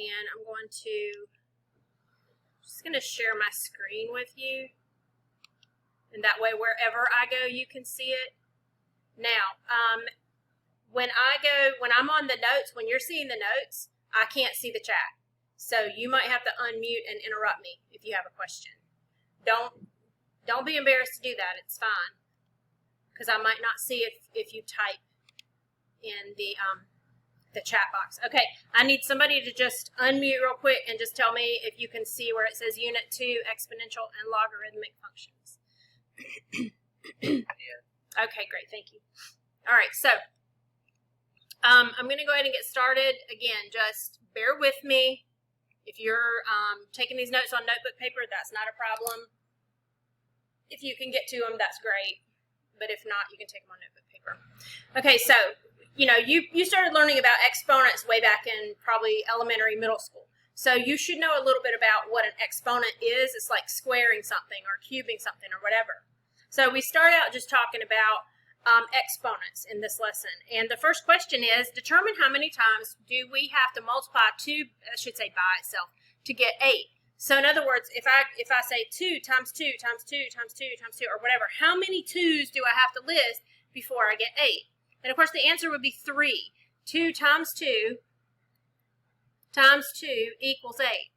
and I'm just going to share my screen with you, and that way wherever I go you can see it. Now, when I'm on the notes, when you're seeing the notes, I can't see the chat. So you might have to unmute and interrupt me if you have a question. Don't be embarrassed to do that. It's fine, because I might not see it if you type in the chat box. Okay, I need somebody to just unmute real quick and just tell me if you can see where it says Unit 2, Exponential and Logarithmic Functions. Okay, great, thank you. All right, so I'm going to go ahead and get started. Again, just bear with me. If you're taking these notes on notebook paper, that's not a problem. If you can get to them, that's great. But if not, you can take them on notebook paper. Okay, so you started learning about exponents way back in probably elementary, middle school. So you should know a little bit about what an exponent is. It's like squaring something or cubing something or whatever. So we start out just talking about exponents in this lesson. And the first question is, determine how many times do we have to multiply 2, I should say by itself, to get 8. So in other words, if I say 2 times 2 times 2 times 2 times 2 or whatever, how many 2's do I have to list before I get 8? And of course the answer would be 3. 2 times 2 times 2 equals 8.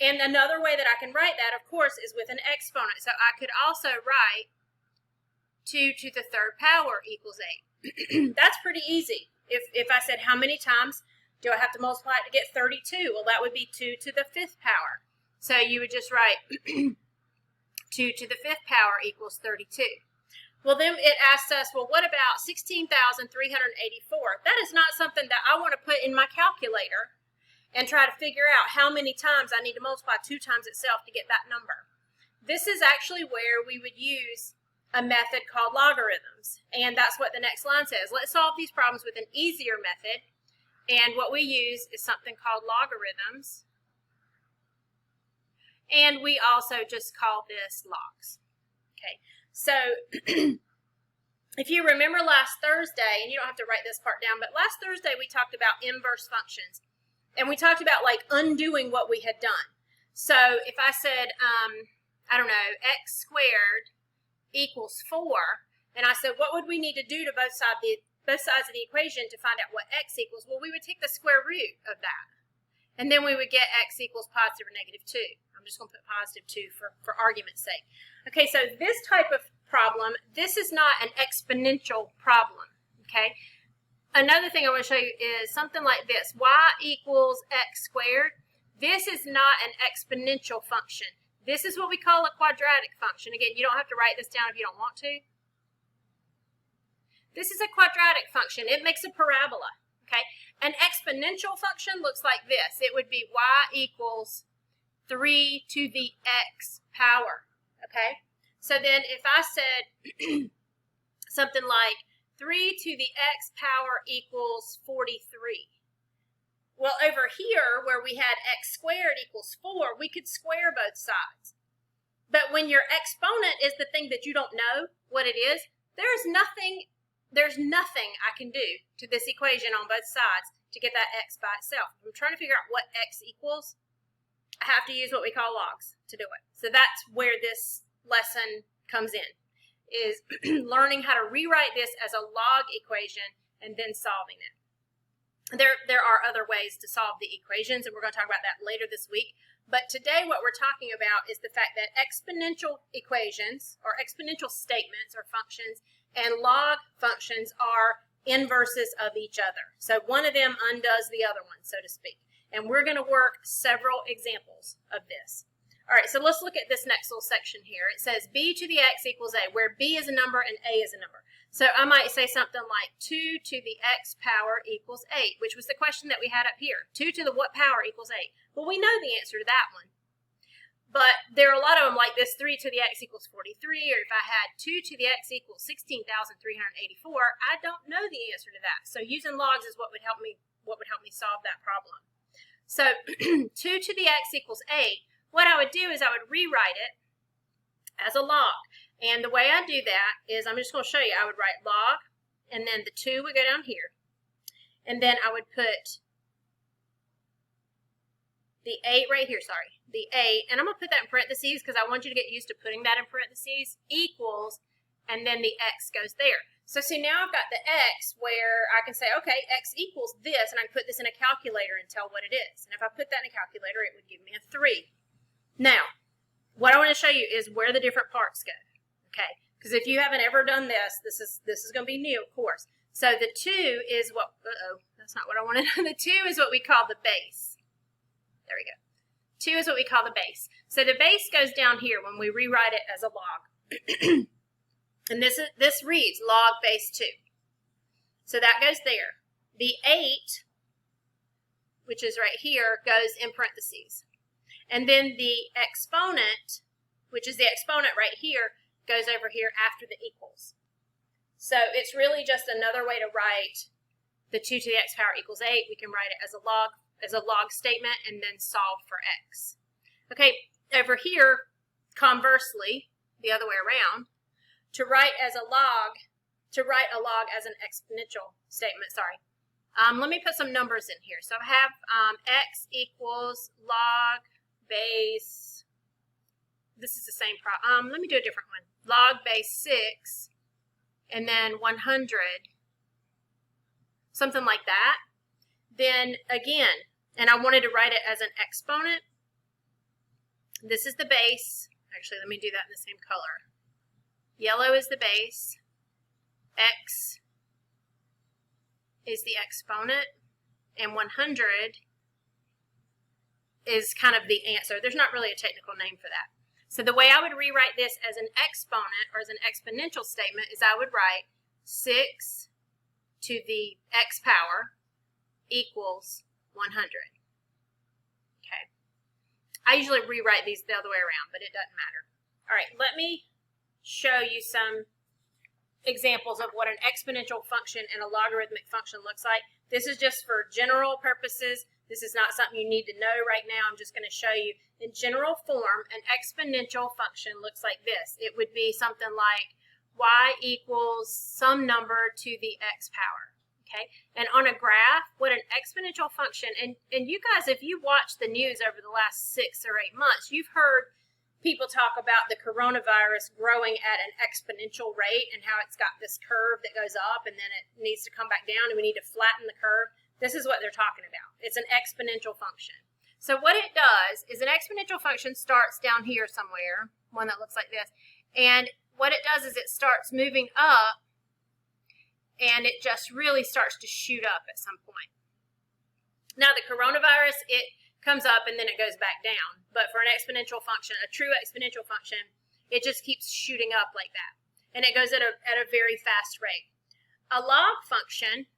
And another way that I can write that, of course, is with an exponent. So I could also write 2 to the third power equals 8. That's pretty easy. If I said how many times do I have to multiply it to get 32? Well, that would be 2 to the 5th power. So you would just write 2 to the 5th power equals 32. Well, then it asks us, well, what about 16,384? That is not something that I want to put in my calculator and try to figure out how many times I need to multiply 2 times itself to get that number. This is actually where we would use a method called logarithms. And that's what the next line says. Let's solve these problems with an easier method. And what we use is something called logarithms. And we also just call this logs. Okay, so if you remember last Thursday, and you don't have to write this part down, but last Thursday we talked about inverse functions. And we talked about like undoing what we had done. So if I said, I don't know, x squared equals 4, and I said, what would we need to do to both sides of the equation to find out what x equals? Well, we would take the square root of that, and then we would get x equals positive or negative 2. I'm just going to put positive 2 for argument's sake. Okay, so this type of problem, this is not an exponential problem, okay? Another thing I want to show you is something like this. Y equals x squared. This is not an exponential function. This is what we call a quadratic function. Again, you don't have to write this down if you don't want to. This is a quadratic function. It makes a parabola, okay? An exponential function looks like this. It would be y equals 3 to the x power, okay? So then if I said something like 3 to the x power equals 43. Well, over here, where we had x squared equals 4, we could square both sides. But when your exponent is the thing that you don't know what it is, there's nothing I can do to this equation on both sides to get that x by itself. I'm trying to figure out what x equals. I have to use what we call logs to do it. So that's where this lesson comes in, is learning how to rewrite this as a log equation and then solving it. There are other ways to solve the equations, and we're going to talk about that later this week. But today what we're talking about is the fact that exponential equations, or exponential statements or functions, and log functions are inverses of each other. So one of them undoes the other one, so to speak. And we're going to work several examples of this. All right, so let's look at this next little section here. It says b to the x equals a, where b is a number and a is a number. So I might say something like 2 to the x power equals 8, which was the question that we had up here. 2 to the what power equals 8? Well, we know the answer to that one. But there are a lot of them like this, 3 to the x equals 43, or if I had 2 to the x equals 16,384, I don't know the answer to that. So using logs is what would help me solve that problem. So 2 to the x equals 8. What I would do is I would rewrite it as a log. And the way I do that is, I'm just going to show you, I would write log, and then the 2 would go down here. And then I would put the 8 right here, sorry, the 8, and I'm going to put that in parentheses because I want you to get used to putting that in parentheses, equals, and then the x goes there. So see, now I've got the x where I can say, okay, x equals this, and I can put this in a calculator and tell what it is. And if I put that in a calculator, it would give me a 3. Now, what I want to show you is where the different parts go, okay? Because if you haven't ever done this, this is going to be new, of course. So the 2 is what, that's not what I wanted. The 2 is what we call the base. There we go. 2 is what we call the base. So the base goes down here when we rewrite it as a log. And this reads log base 2. So that goes there. The 8, which is right here, goes in parentheses. And then the exponent, which is the exponent right here, goes over here after the equals. So it's really just another way to write the 2 to the x power equals 8. We can write it as a log statement and then solve for x. Okay, over here, conversely, the other way around, to write a log as an exponential statement, sorry. Let me put some numbers in here. So I have x equals log base, this is the same problem. Let me do a different one. Log base 6, and then 100, something like that. Then again, and I wanted to write it as an exponent. This is the base. Actually, let me do that in the same color. Yellow is the base. X is the exponent. And 100 is kind of the answer. There's not really a technical name for that. So the way I would rewrite this as an exponent or as an exponential statement is I would write 6 to the x power equals 100. Okay. I usually rewrite these the other way around, but it doesn't matter. All right, let me show you some examples of what an exponential function and a logarithmic function looks like. This is just for general purposes. This is not something you need to know right now. I'm just going to show you in general form. An exponential function looks like this. It would be something like y equals some number to the x power. Okay, and on a graph, what an exponential function, and you guys, if you watch the news over the last 6 or 8 months, you've heard people talk about the coronavirus growing at an exponential rate and how it's got this curve that goes up and then it needs to come back down and we need to flatten the curve. This is what they're talking about. It's an exponential function. So what it does is an exponential function starts down here somewhere, one that looks like this, and what it does is it starts moving up and it just really starts to shoot up at some point. Now the coronavirus, it comes up and then it goes back down. But for an exponential function, a true exponential function, it just keeps shooting up like that. And it goes at a very fast rate. A log function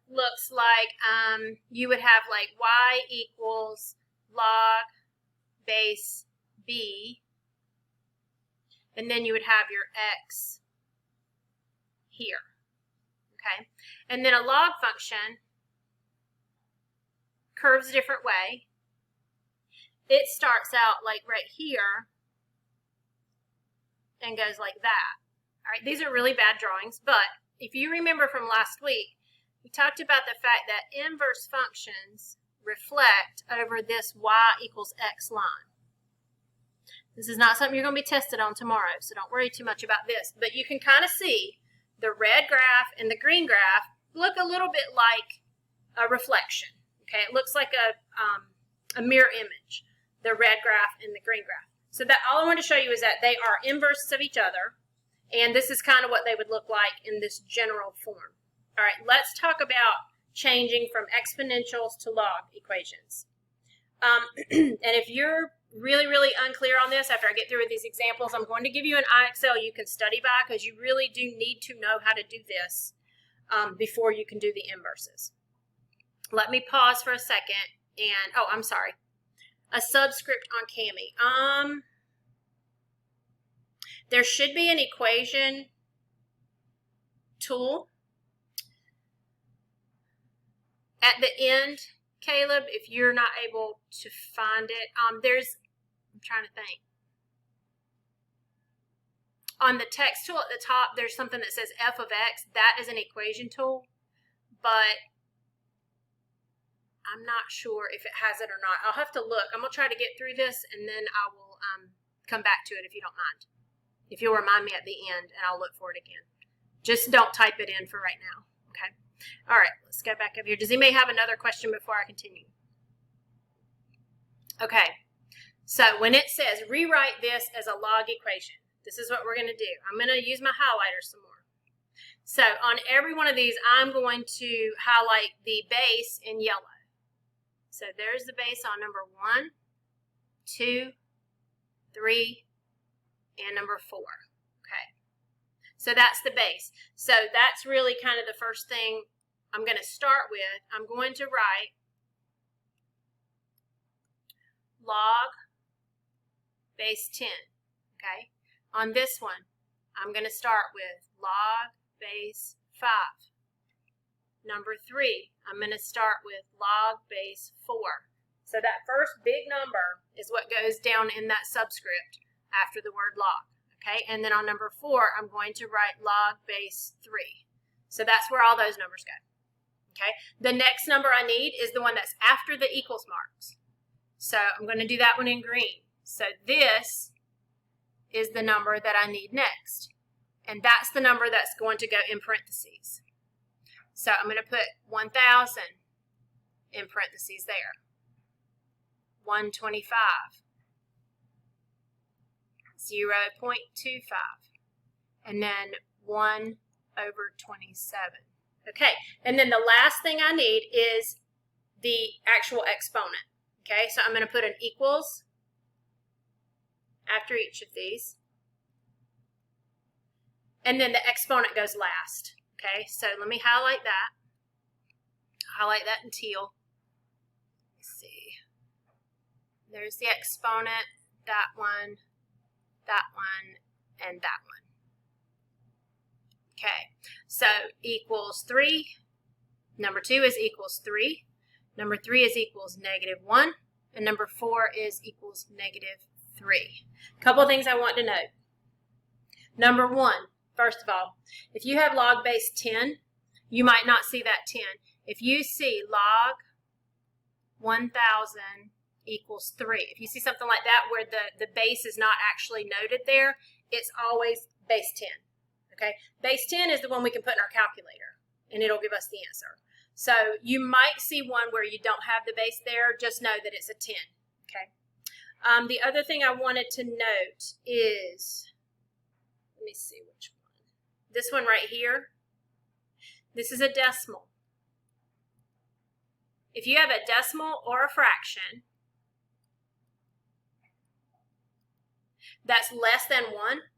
looks like you would have like y equals log base b, and then you would have your x here. Okay? And then a log function curves a different way. It starts out like right here and goes like that. All right, these are really bad drawings, but if you remember from last week, we talked about the fact that inverse functions reflect over this y equals x line. This is not something you're going to be tested on tomorrow, so don't worry too much about this. But you can kind of see the red graph and the green graph look a little bit like a reflection. Okay, it looks like a mirror image, the red graph and the green graph. So that all I want to show you is that they are inverses of each other, and this is kind of what they would look like in this general form. All right, let's talk about changing from exponentials to log equations. And if you're really, really unclear on this after I get through with these examples, I'm going to give you an IXL you can study by because you really do need to know how to do this before you can do the inverses. Let me pause for a second and, oh, I'm sorry. A subscript on Cami. There should be an equation tool at the end, Caleb, if you're not able to find it. I'm trying to think. On the text tool at the top, there's something that says f of x. That is an equation tool, but I'm not sure if it has it or not. I'll have to look. I'm going to try to get through this, and then I will come back to it if you don't mind. If you'll remind me at the end, and I'll look for it again. Just don't type it in for right now. Okay. All right, let's go back up here. Does anybody have another question before I continue? Okay. So when it says rewrite this as a log equation, this is what we're going to do. I'm going to use my highlighter some more. So on every one of these, I'm going to highlight the base in yellow. So there's the base on number 1, 2, 3, and number 4. Okay. So that's the base. So that's really kind of the first thing I'm going to start with. I'm going to write log base 10. Okay. On this one, I'm going to start with log base 5. Number 3, I'm going to start with log base 4. So that first big number is what goes down in that subscript after the word log. Okay, and then on number 4, I'm going to write log base 3. So that's where all those numbers go. Okay, the next number I need is the one that's after the equals marks. So I'm going to do that one in green. So this is the number that I need next. And that's the number that's going to go in parentheses. So I'm going to put 1,000 in parentheses there. 125. 0.25. And then 1 over 27. Okay, and then the last thing I need is the actual exponent. Okay, so I'm going to put an equals after each of these. And then the exponent goes last. Okay, so let me highlight that. Highlight that in teal. Let's see. There's the exponent, that one, and that one. Okay, so equals 3. Number 2 is equals 3. Number 3 is equals -1. And number 4 is equals -3. A couple of things I want to note. Number 1. First of all, if you have log base 10, you might not see that 10. If you see log 1,000 equals 3, if you see something like that where the base is not actually noted there, it's always base 10. Okay, base 10 is the one we can put in our calculator, and it'll give us the answer. So you might see one where you don't have the base there. Just know that it's a 10. Okay. The other thing I wanted to note is, let me see which one. This one right here, this is a decimal. If you have a decimal or a fraction that's less than 1,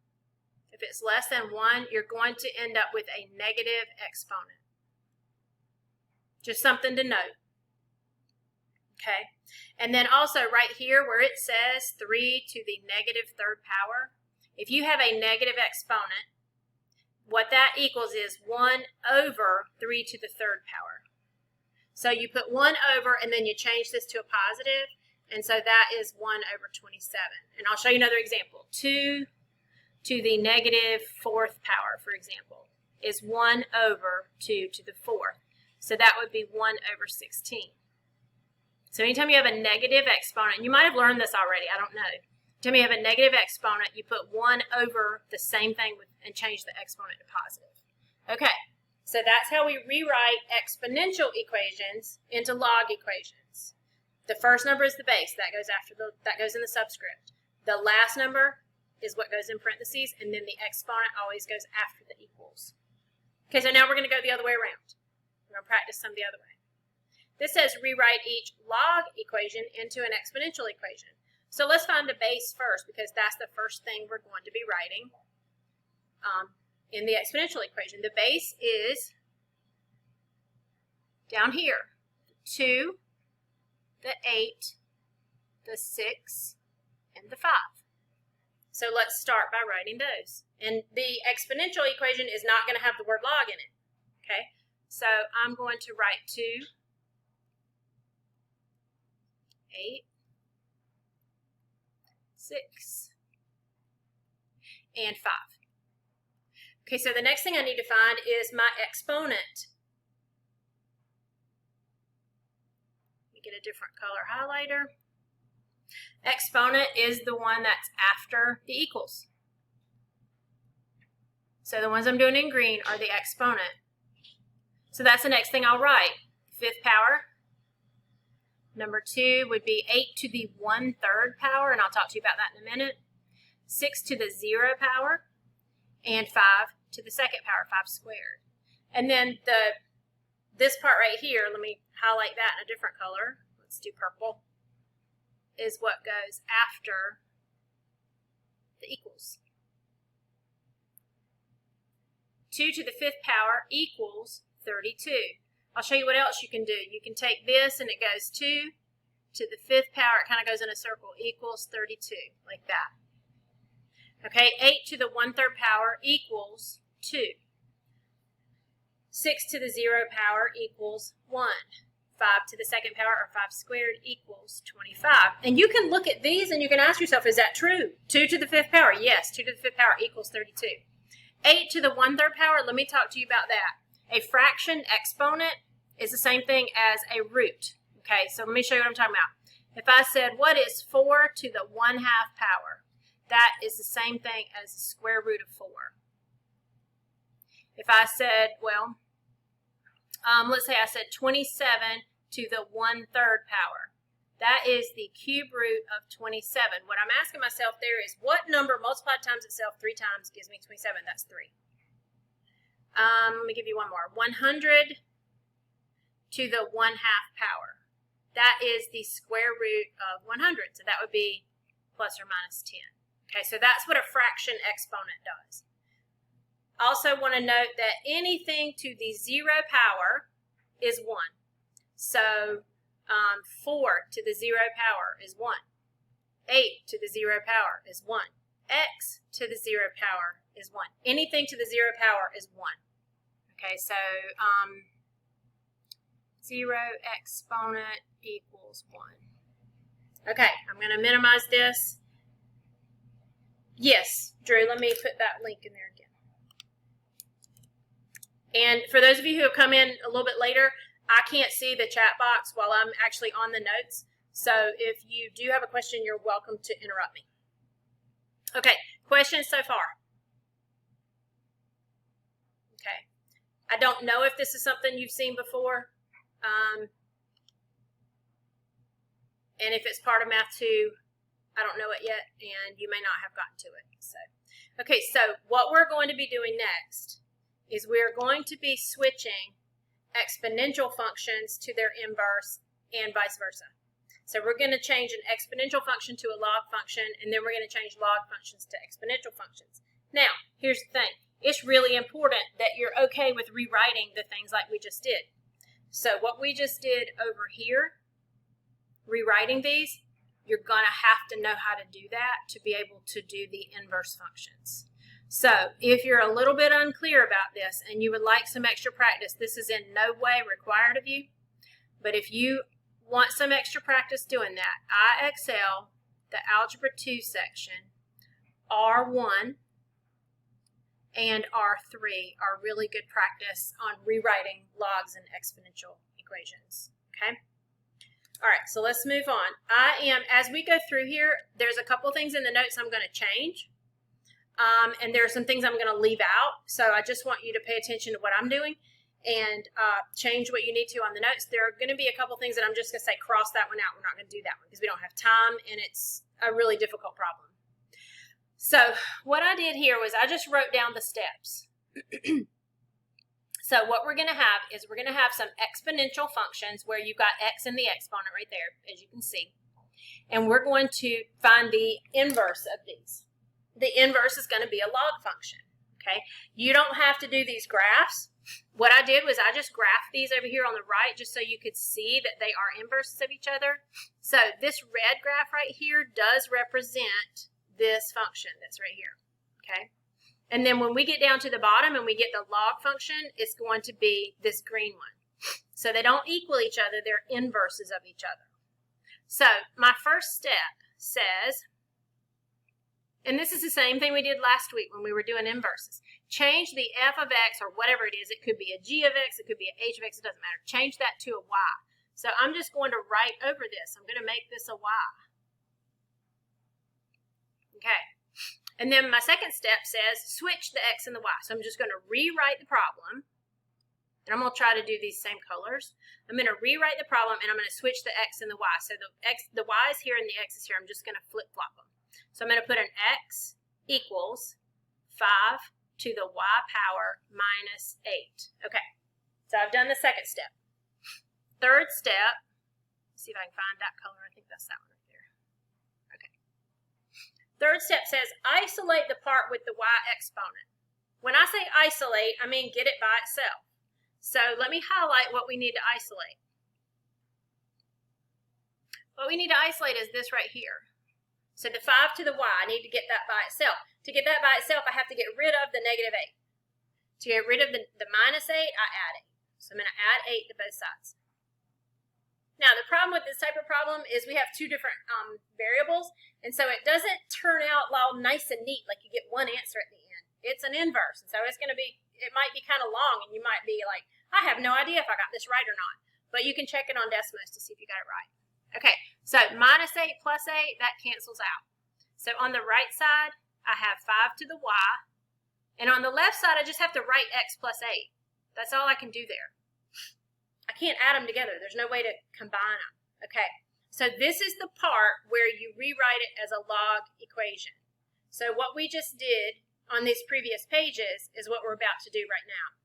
if it's less than 1, you're going to end up with a negative exponent. Just something to note. Okay, and then also right here where it says 3 to the -3rd power, if you have a negative exponent, what that equals is 1 over 3 to the 3rd power. So you put 1 over and then you change this to a positive, and so that is 1 over 27. And I'll show you another example. 2 to the -4th power, for example, is 1 over 2 to the 4th. So that would be 1 over 16. So anytime you have a negative exponent, you might have learned this already, I don't know. Anytime you have a negative exponent, you put 1 over the same thing and change the exponent to positive. Okay, so that's how we rewrite exponential equations into log equations. The first number is the base, that goes in the subscript. The last number is what goes in parentheses, and then the exponent always goes after the equals. Okay, so now we're going to go the other way around. We're going to practice some the other way. This says rewrite each log equation into an exponential equation. So let's find the base first, because that's the first thing we're going to be writing in the exponential equation. The base is down here, 2, the 8, the 6, and the 5. So let's start by writing those. And the exponential equation is not going to have the word log in it. Okay, so I'm going to write 2, 8, 6, and 5. Okay, so the next thing I need to find is my exponent. get a different color highlighter. Exponent is the one that's after the equals. So the ones I'm doing in green are the exponent. So that's the next thing I'll write. Fifth power. Number 2 would be 8 to the 1/3 power, and I'll talk to you about that in a minute. 6 to the 0 power, and 5 to the 2nd power, 5 squared. And then this part right here, let me highlight that in a different color. Let's do purple, is what goes after the equals. 2 to the 5th power equals 32. I'll show you what else you can do. You can take this and it goes 2 to the 5th power. It kind of goes in a circle, equals 32, like that. Okay, 8 to the 1/3 power equals 2. 6 to the 0 power equals 1. 5 to the 2nd power, or 5 squared, equals 25. And you can look at these and you can ask yourself, is that true? 2 to the 5th power, yes, 2 to the 5th power equals 32. 8 to the 1/3 power, let me talk to you about that. A fraction exponent is the same thing as a root. Okay, so let me show you what I'm talking about. If I said, what is 4 to the 1/2 power? That is the same thing as the square root of 4. If I said, well, let's say I said 27 to the 1/3 power. That is the cube root of 27. What I'm asking myself there is, what number multiplied times itself 3 times gives me 27? That's 3. Let me give you one more. 100 to the 1/2 power. That is the square root of 100. So that would be plus or minus 10. Okay, so that's what a fraction exponent does. I also want to note that anything to the 0 power is 1. So 4 to the 0 power is 1. 8 to the 0 power is 1. X to the 0 power is 1. Anything to the 0 power is 1. Okay, so 0 exponent equals 1. Okay, I'm going to minimize this. Yes, Drew, let me put that link in there again. And for those of you who have come in a little bit later, I can't see the chat box while I'm actually on the notes. So if you do have a question, you're welcome to interrupt me. Okay, questions so far? Okay. I don't know if this is something you've seen before. And if it's part of Math 2, I don't know it yet, and you may not have gotten to it. Okay, so what we're going to be doing next is we're going to be switching exponential functions to their inverse and vice versa. So we're going to change an exponential function to a log function, and then we're going to change log functions to exponential functions. Now, here's the thing. It's really important that you're okay with rewriting the things like we just did. So what we just did over here, rewriting these, you're going to have to know how to do that to be able to do the inverse functions. So if you're a little bit unclear about this and you would like some extra practice, this is in no way required of you. But if you want some extra practice doing that, I excel the Algebra 2 section, R1 and R3 are really good practice on rewriting logs and exponential equations. Okay? All right, so let's move on. As we go through here, there's a couple things in the notes I'm going to change. And there are some things I'm going to leave out. So I just want you to pay attention to what I'm doing and change what you need to on the notes. There are going to be a couple things that I'm just going to say, cross that one out. We're not going to do that one because we don't have time and it's a really difficult problem. So what I did here was I just wrote down the steps. So what we're going to have is we're going to have some exponential functions where you've got x in the exponent right there, as you can see. And we're going to find the inverse of these. The inverse is going to be a log function, okay? You don't have to do these graphs. What I did was I just graphed these over here on the right just so you could see that they are inverses of each other. So this red graph right here does represent this function that's right here, okay? And then when we get down to the bottom and we get the log function, it's going to be this green one. So they don't equal each other, they're inverses of each other. So my first step says, and this is the same thing we did last week when we were doing inverses. Change the f of x or whatever it is. It could be a g of x, it could be a h of x, it doesn't matter. Change that to a y. So I'm just going to write over this. I'm going to make this a y. Okay. And then my second step says switch the x and the y. So I'm just going to rewrite the problem. And I'm going to try to do these same colors. I'm going to rewrite the problem, and I'm going to switch the x and the y. So the y is here and the x is here. I'm just going to flip-flop them. So I'm going to put an x equals 5 to the y power minus 8. Okay. So I've done the second step. Third step, let's see if I can find that color. I think that's that one right there. Okay. Third step says isolate the part with the y exponent. When I say isolate, I mean get it by itself. So let me highlight what we need to isolate. What we need to isolate is this right here. So the 5 to the y, I need to get that by itself. To get that by itself, I have to get rid of the negative 8. To get rid of the minus 8, I add 8. So I'm going to add 8 to both sides. Now, the problem with this type of problem is we have two different variables, and so it doesn't turn out all nice and neat like you get one answer at the end. It's an inverse, and so it's going to be, it might be kind of long, and you might be like, I have no idea if I got this right or not. But you can check it on Desmos to see if you got it right. Okay, so minus 8 plus 8, that cancels out. So on the right side, I have 5 to the y, and on the left side, I just have to write x plus 8. That's all I can do there. I can't add them together. There's no way to combine them. Okay, so this is the part where you rewrite it as a log equation. So what we just did on these previous pages is what we're about to do right now.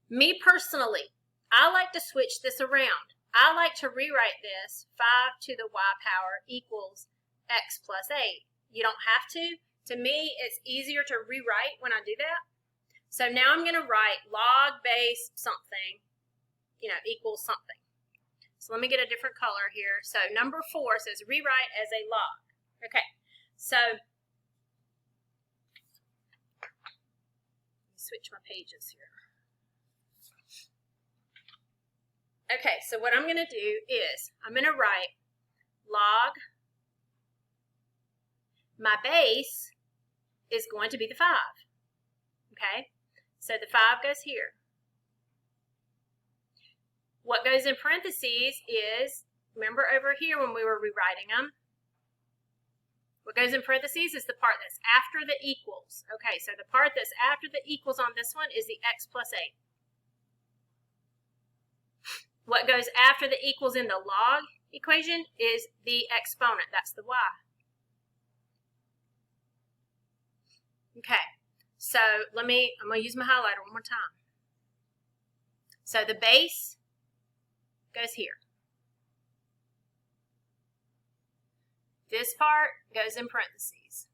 Me personally, I like to switch this around. I like to rewrite this 5 to the y power equals x plus 8. You don't have to. To me, it's easier to rewrite when I do that. So now I'm going to write log base something, equals something. So let me get a different color here. So number 4 says rewrite as a log. Okay, so switch my pages here. Okay, so what I'm going to do is I'm going to write log, my base is going to be the 5. Okay, so the 5 goes here. What goes in parentheses is, remember over here when we were rewriting them, what goes in parentheses is the part that's after the equals. Okay, so the part that's after the equals on this one is the x plus 8. What goes after the equals in the log equation is the exponent. That's the y. Okay, so I'm going to use my highlighter one more time. So the base goes here. This part goes in parentheses.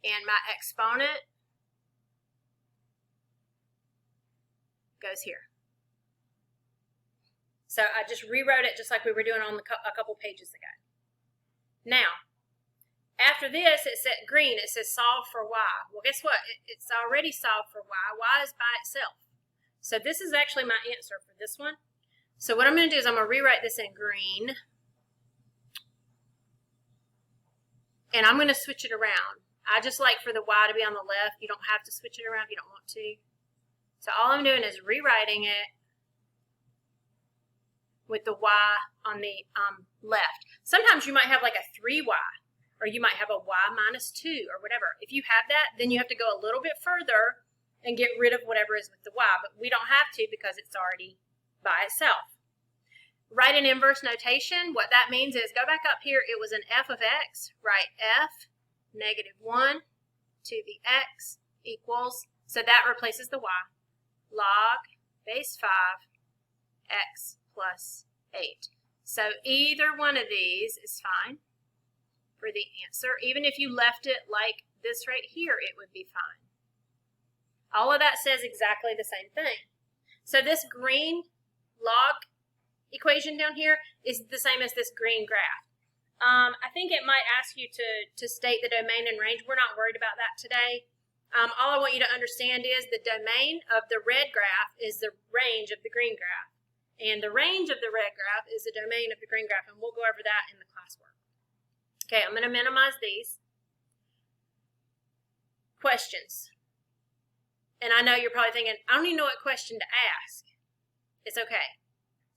And my exponent goes here. So I just rewrote it just like we were doing on a couple pages ago. Now, after this, it said green, it says solve for y. Well, guess what? It's already solved for y. Y is by itself. So this is actually my answer for this one. So what I'm going to do is I'm going to rewrite this in green. And I'm going to switch it around. I just like for the y to be on the left. You don't have to switch it around if you don't want to. So all I'm doing is rewriting it with the y on the left. Sometimes you might have like a 3y, or you might have a y minus 2, or whatever. If you have that, then you have to go a little bit further and get rid of whatever is with the y, but we don't have to because it's already by itself. Write an inverse notation. What that means is go back up here. It was an f of x. Write f -1 to the x equals, so that replaces the y, log base 5 x plus 8. So either one of these is fine for the answer. Even if you left it like this right here, it would be fine. All of that says exactly the same thing. So this green log equation down here is the same as this green graph. I think it might ask you to state the domain and range. We're not worried about that today. All I want you to understand is the domain of the red graph is the range of the green graph. And the range of the red graph is the domain of the green graph, and we'll go over that in the classwork. Okay, I'm going to minimize these. Questions. And I know you're probably thinking, I don't even know what question to ask. It's okay.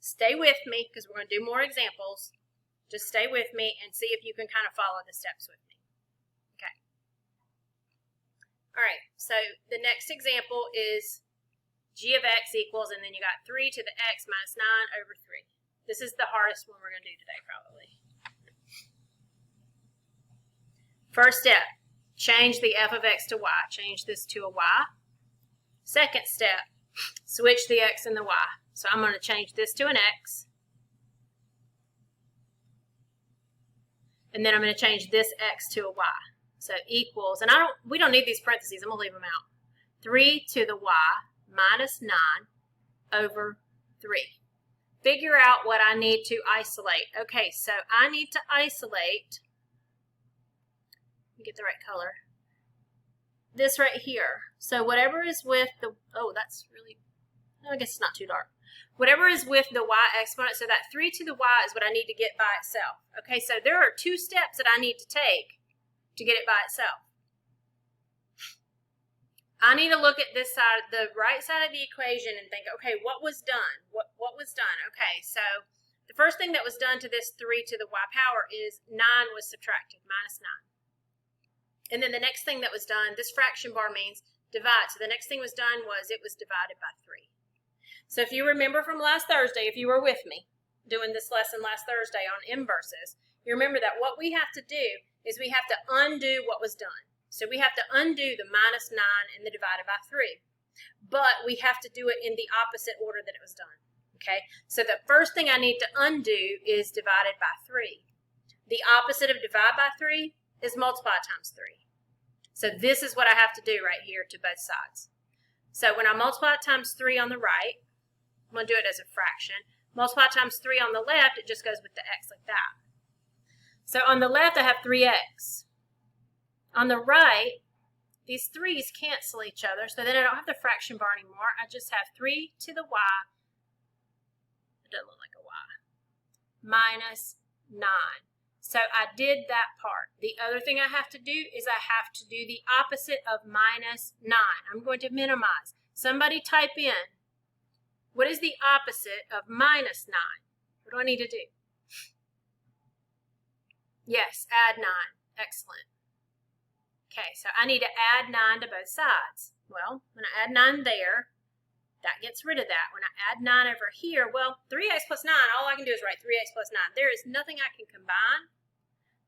stay with me because we're going to do more examples. Just stay with me and see if you can kind of follow the steps with me. Okay. All right, so the next example is g of x equals, and then you got 3 to the x minus 9 over 3. This is the hardest one we're going to do today, probably. First step, change the f of x to y. Change this to a y. Second step, switch the x and the y. So I'm going to change this to an x. And then I'm going to change this x to a y. So equals, and we don't need these parentheses. I'm going to leave them out. 3 to the y minus 9 over 3. Figure out what I need to isolate. Okay, so I need to isolate, let me get the right color, this right here. So whatever is with the, oh, that's really, I guess it's not too dark. Whatever is with the y exponent, so that 3 to the y is what I need to get by itself. Okay, so there are 2 steps that I need to take to get it by itself. I need to look at this side, the right side of the equation, and think, okay, what was done? What was done? Okay, so the first thing that was done to this 3 to the y power is 9 was subtracted, minus 9. And then the next thing that was done, this fraction bar means divide. So the next thing was done was it was divided by 3. So if you remember from last Thursday, if you were with me doing this lesson last Thursday on inverses, you remember that what we have to do is we have to undo what was done. So we have to undo the minus 9 and the divided by 3. But we have to do it in the opposite order that it was done. Okay? So the first thing I need to undo is divided by 3. The opposite of divide by 3 is multiply times 3. So this is what I have to do right here to both sides. So when I multiply times 3 on the right, I'm going to do it as a fraction. Multiply times 3 on the left, it just goes with the x like that. So on the left, I have 3x. On the right, these 3's cancel each other, so then I don't have the fraction bar anymore. I just have 3 to the y, it doesn't look like a y, minus 9. So I did that part. The other thing I have to do is I have to do the opposite of minus 9. I'm going to minimize. Somebody type in, what is the opposite of minus 9? What do I need to do? Yes, add 9. Excellent. Okay, so I need to add 9 to both sides. Well, when I add 9 there, that gets rid of that. When I add 9 over here, well, 3x plus 9, all I can do is write 3x plus 9. There is nothing I can combine.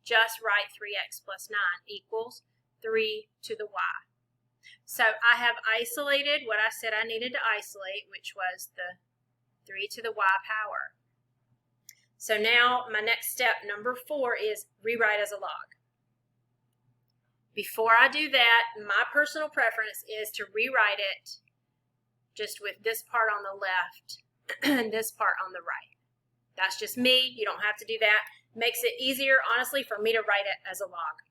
Just write 3x plus 9 equals 3 to the y. So I have isolated what I said I needed to isolate, which was the 3 to the y power. So now my next step, number 4, is rewrite as a log. Before I do that, my personal preference is to rewrite it just with this part on the left and this part on the right. That's just me. You don't have to do that. Makes it easier, honestly, for me to write it as a log.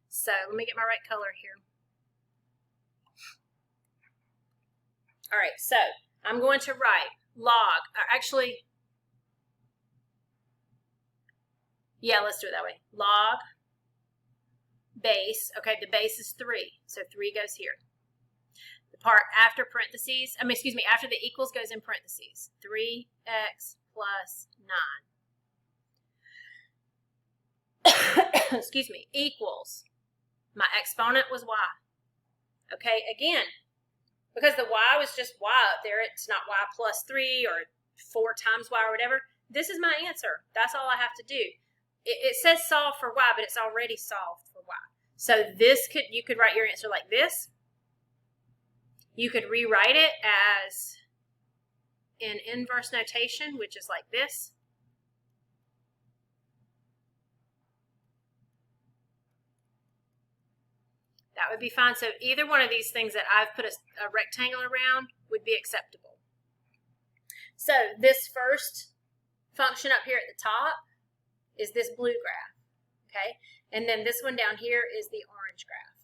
So let me get my right color here. All right, so I'm going to write log, actually, yeah, let's do it that way. Log base, okay, the base is 3, so 3 goes here. The part after parentheses, after the equals goes in parentheses. 3x plus 9. Excuse me, equals, my exponent was y. Okay, again, because the y was just y up there, it's not y plus 3 or 4 times y or whatever. This is my answer. That's all I have to do. It says solve for y, but it's already solved for y. So you could write your answer like this. You could rewrite it as in inverse notation, which is like this. That would be fine. So either one of these things that I've put a rectangle around would be acceptable. So this first function up here at the top is this blue graph, okay? And then this one down here is the orange graph.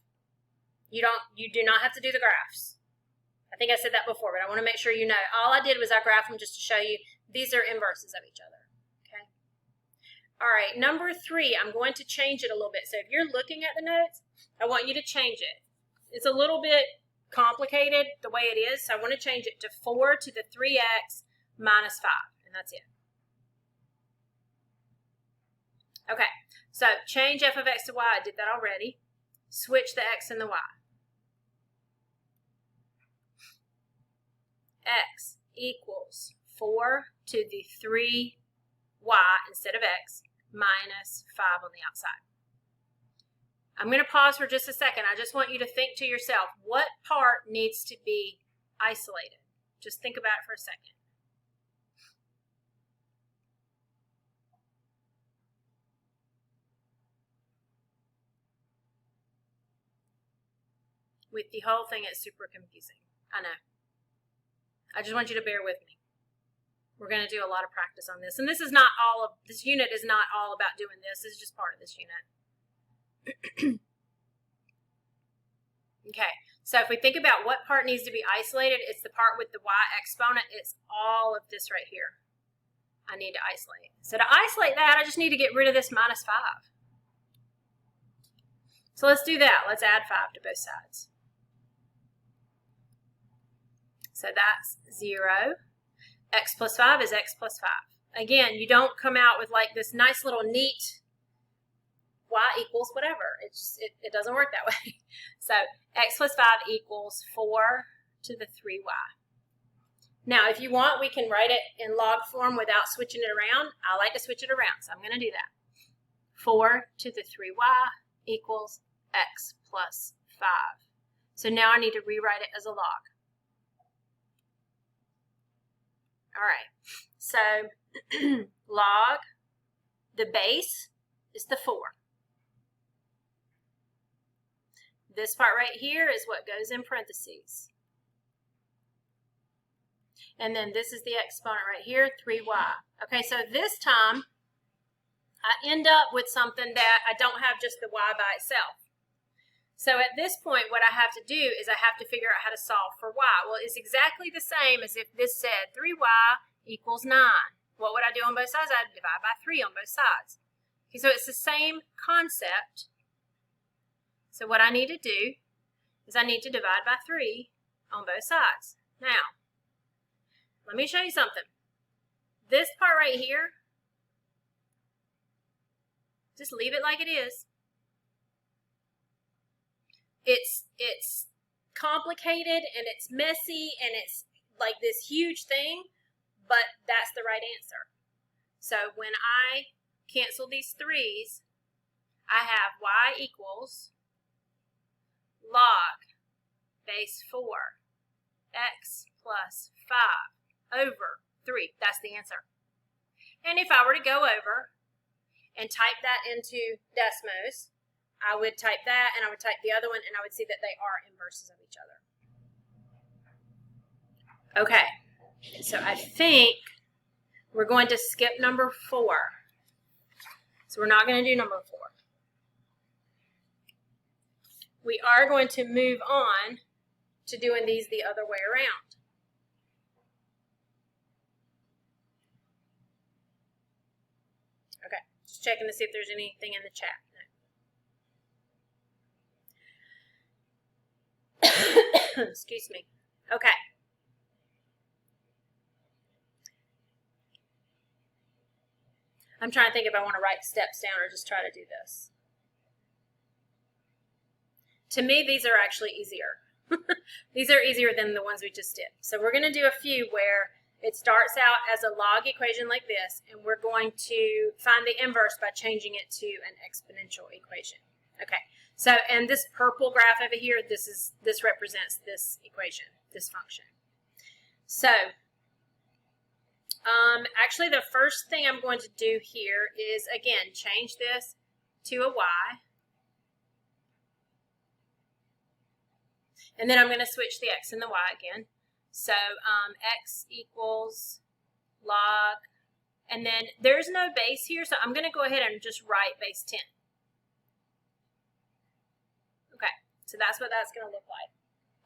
You do not have to do the graphs. I think I said that before, but I want to make sure you know. All I did was I graphed them just to show you these are inverses of each other, okay? All right, number 3, I'm going to change it a little bit. So if you're looking at the notes, I want you to change it. It's a little bit complicated the way it is, so I want to change it to 4 to the 3x minus 5, and that's it. Okay, so change f of x to y. I did that already. Switch the x and the y. X equals 4 to the 3y instead of x minus 5 on the outside. I'm going to pause for just a second. I just want you to think to yourself, what part needs to be isolated? Just think about it for a second. With the whole thing, it's super confusing. I know. I just want you to bear with me. We're going to do a lot of practice on this. And this is not all of, this unit is not all about doing this. This is just part of this unit. Okay, so if we think about what part needs to be isolated, it's the part with the y exponent. It's all of this right here. I need to isolate. So to isolate that, I just need to get rid of this minus 5. So let's do that. Let's add 5 to both sides. So that's 0. X plus 5 is x plus 5. Again, you don't come out with like this nice little neat y equals whatever. It doesn't work that way. So x plus 5 equals 4 to the 3y. Now, if you want, we can write it in log form without switching it around. I like to switch it around, so I'm going to do that. 4 to the 3y equals x plus 5. So now I need to rewrite it as a log. All right, so log, the base is the 4. This part right here is what goes in parentheses. And then this is the exponent right here, 3y. Okay, so this time I end up with something that I don't have just the y by itself. So at this point, what I have to do is I have to figure out how to solve for y. Well, it's exactly the same as if this said 3y equals 9. What would I do on both sides? I'd divide by 3 on both sides. Okay, so it's the same concept. So what I need to do is I need to divide by 3 on both sides. Now, let me show you something. This part right here, just leave it like it is. It's complicated and it's messy and it's like this huge thing, but that's the right answer. So when I cancel these 3's, I have y equals log base 4 x plus 5 over 3. That's the answer. And if I were to go over and type that into Desmos, I would type that and I would type the other one and I would see that they are inverses of each other. Okay, so I think we're going to skip number 4. So we're not going to do number 4. We are going to move on to doing these the other way around. Okay, just checking to see if there's anything in the chat. No. Excuse me. Okay. I'm trying to think if I want to write steps down or just try to do this. To me, these are actually easier. These are easier than the ones we just did. So we're going to do a few where it starts out as a log equation like this, and we're going to find the inverse by changing it to an exponential equation. Okay, so and this purple graph over here, this represents this equation, this function. So actually the first thing I'm going to do here is, again, change this to a y. And then I'm going to switch the x and the y again. So x equals log, and then there's no base here, so I'm going to go ahead and just write base 10. Okay, so that's what that's going to look like.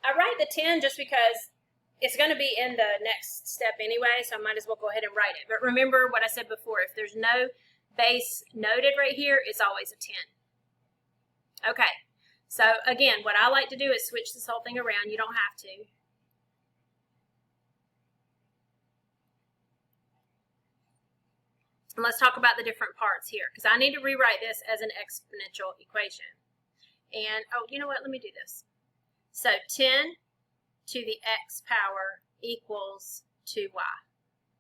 I write the 10 just because it's going to be in the next step anyway, so I might as well go ahead and write it. But remember what I said before, if there's no base noted right here, it's always a 10. Okay. So again, what I like to do is switch this whole thing around. You don't have to. And let's talk about the different parts here, because I need to rewrite this as an exponential equation. And, oh, you know what? Let me do this. So 10 to the x power equals 2y.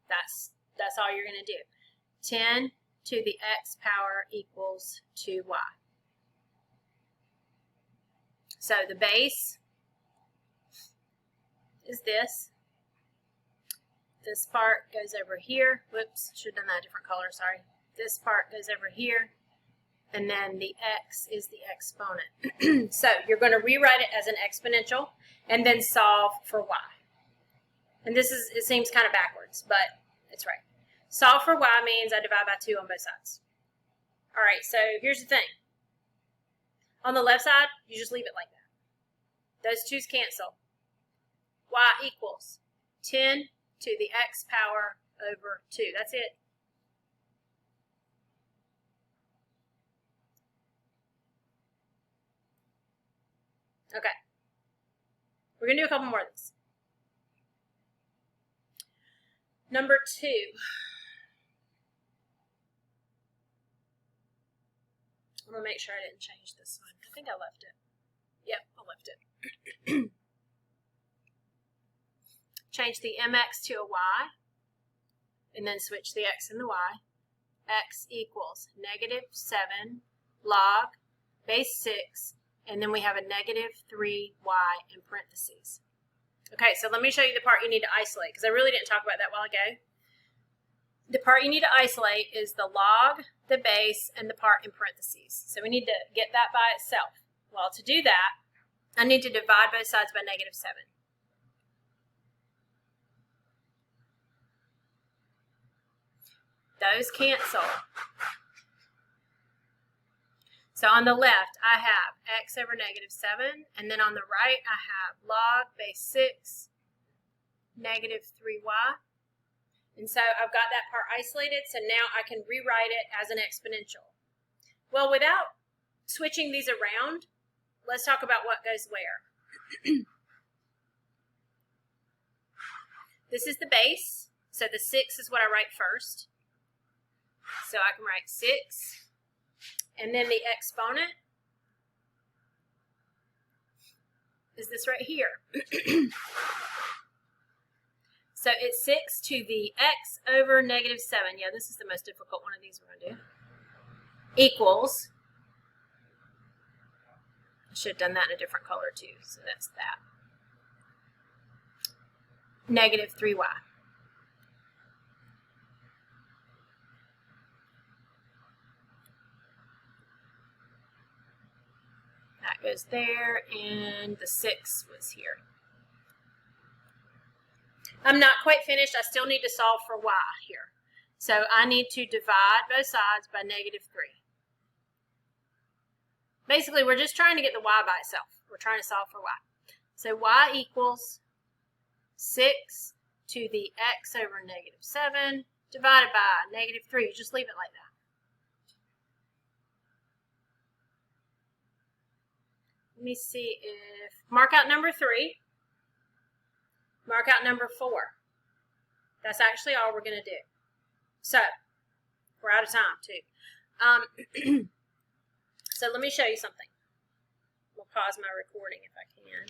That's all you're going to do. 10 to the x power equals 2y. So the base is this. This part goes over here. Whoops, should have done that a different color, sorry. This part goes over here. And then the x is the exponent. So you're going to rewrite it as an exponential and then solve for y. And this is, it seems kind of backwards, but it's right. Solve for y means I divide by 2 on both sides. All right, so here's the thing. On the left side, you just leave it like that. Those 2's cancel. Y equals 10 to the x power over 2. That's it. Okay. We're going to do a couple more of these. Number 2. I'm going to make sure I didn't change this one. I think I left it. Yep, I left it. Change the mx to a y, and then switch the x and the y. X equals -7 log base 6, and then we have a -3y in parentheses. Okay, so let me show you the part you need to isolate, because I really didn't talk about that a while ago. The part you need to isolate is the log, the base, and the part in parentheses. So we need to get that by itself. Well, to do that, I need to divide both sides by -7. Those cancel. So on the left, I have x over -7, and then on the right, I have log base 6, -3y. And so I've got that part isolated, so now I can rewrite it as an exponential. Well, without switching these around, let's talk about what goes where. This is the base, so the 6 is what I write first. So I can write 6, and then the exponent is this right here. So it's 6 to the x over -7. Yeah, this is the most difficult one of these we're going to do. Equals, I should have done that in a different color too, so that's that. -3y. That goes there, and the 6 was here. I'm not quite finished. I still need to solve for y here. So I need to divide both sides by -3. Basically, we're just trying to get the y by itself. We're trying to solve for y. So y equals 6 to the x over -7 divided by -3. You just leave it like that. Let me see if, mark out number 3. Mark out number 4. That's actually all we're going to do. So, we're out of time too. So let me show you something. We'll pause my recording if I can.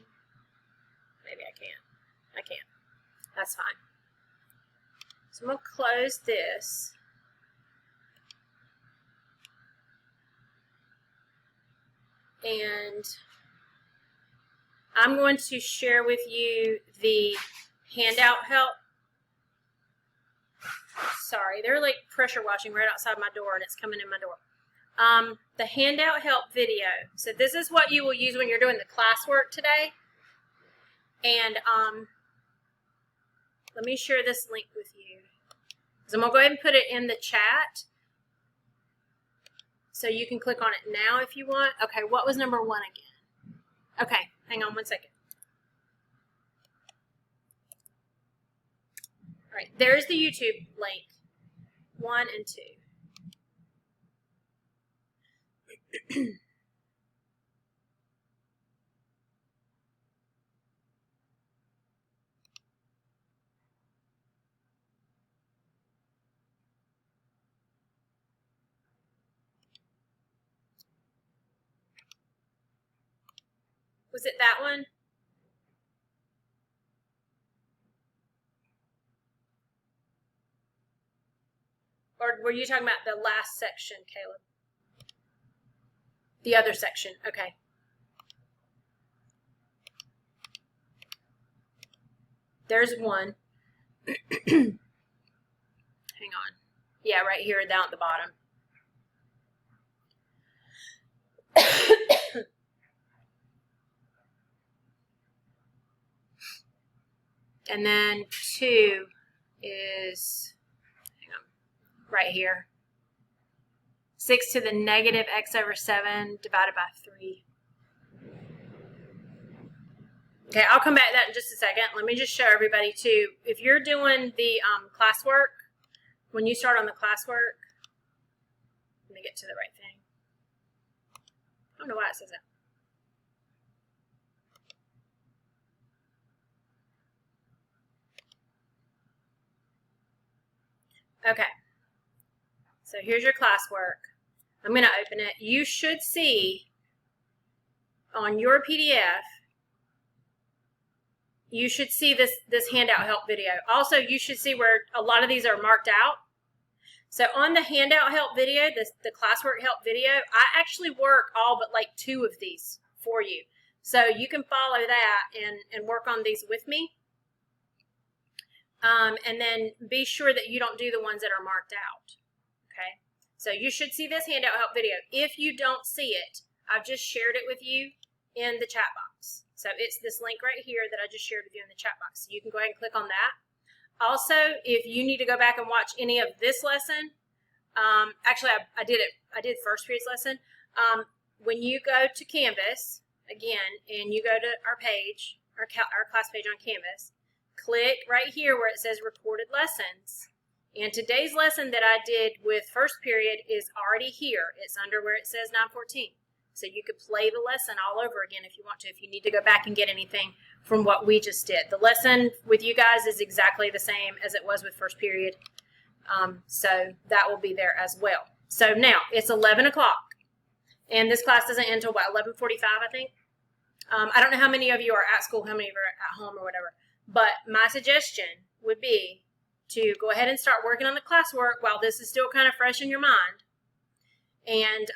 Maybe I can't. I can't. That's fine. So I'm going to close this. And I'm going to share with you the handout help. Sorry, they're like pressure washing right outside my door, and it's coming in my door. The handout help video. So this is what you will use when you're doing the classwork today. And let me share this link with you. So I'm going to go ahead and put it in the chat. So you can click on it now if you want. Okay, what was number 1 again? Okay, hang on one second. All right, there's the YouTube link. 1 and 2. Was it that one? Or were you talking about the last section, Caleb? The other section, okay. There's one. Hang on. Yeah, right here down at the bottom. And then 2 is, hang on, right here. 6 to the negative x over 7 divided by 3. Okay, I'll come back to that in just a second. Let me just show everybody too. If you're doing the classwork, when you start on the classwork, let me get to the right thing. I don't know why it says that. Okay, so here's your classwork. I'm going to open it. You should see on your PDF, you should see this handout help video. Also, you should see where a lot of these are marked out. So on the handout help video, the classwork help video, I actually work all but like 2 of these for you. So you can follow that and work on these with me. And then be sure that you don't do the ones that are marked out, okay? So you should see this handout help video. If you don't see it, I've just shared it with you in the chat box. So it's this link right here that I just shared with you in the chat box. So you can go ahead and click on that. Also, if you need to go back and watch any of this lesson, actually I did first period's lesson. When you go to Canvas, again, and you go to our page, our class page on Canvas, click right here where it says recorded lessons. And today's lesson that I did with first period is already here. It's under where it says 914. So you could play the lesson all over again if you want to, if you need to go back and get anything from what we just did. The lesson with you guys is exactly the same as it was with first period. So that will be there as well. So now it's 11 o'clock. And this class doesn't end until what, 11:45, I think? I don't know how many of you are at school, how many of you are at home or whatever. But my suggestion would be to go ahead and start working on the classwork while this is still kind of fresh in your mind. And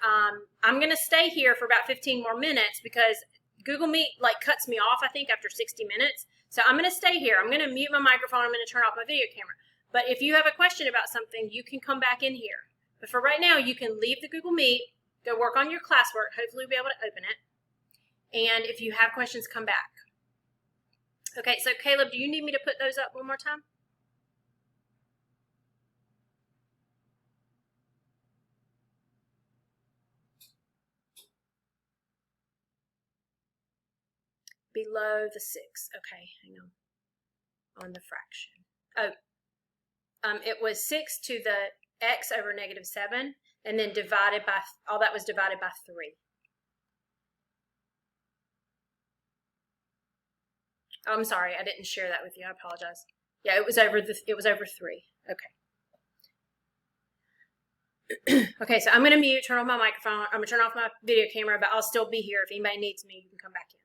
I'm going to stay here for about 15 more minutes because Google Meet like cuts me off, I think, after 60 minutes. So I'm going to stay here. I'm going to mute my microphone. I'm going to turn off my video camera. But if you have a question about something, you can come back in here. But for right now, you can leave the Google Meet, go work on your classwork. Hopefully you'll be able to open it. And if you have questions, come back. Okay, so Caleb, do you need me to put those up one more time? Below the 6. Okay, hang on. On the fraction. Oh, it was 6 to the x over negative 7, and then divided by, all that was divided by 3. Oh, I'm sorry, I didn't share that with you. I apologize. Yeah, it was over 3. Okay. Okay, so I'm going to mute, turn off my microphone. I'm going to turn off my video camera, but I'll still be here. If anybody needs me, you can come back in.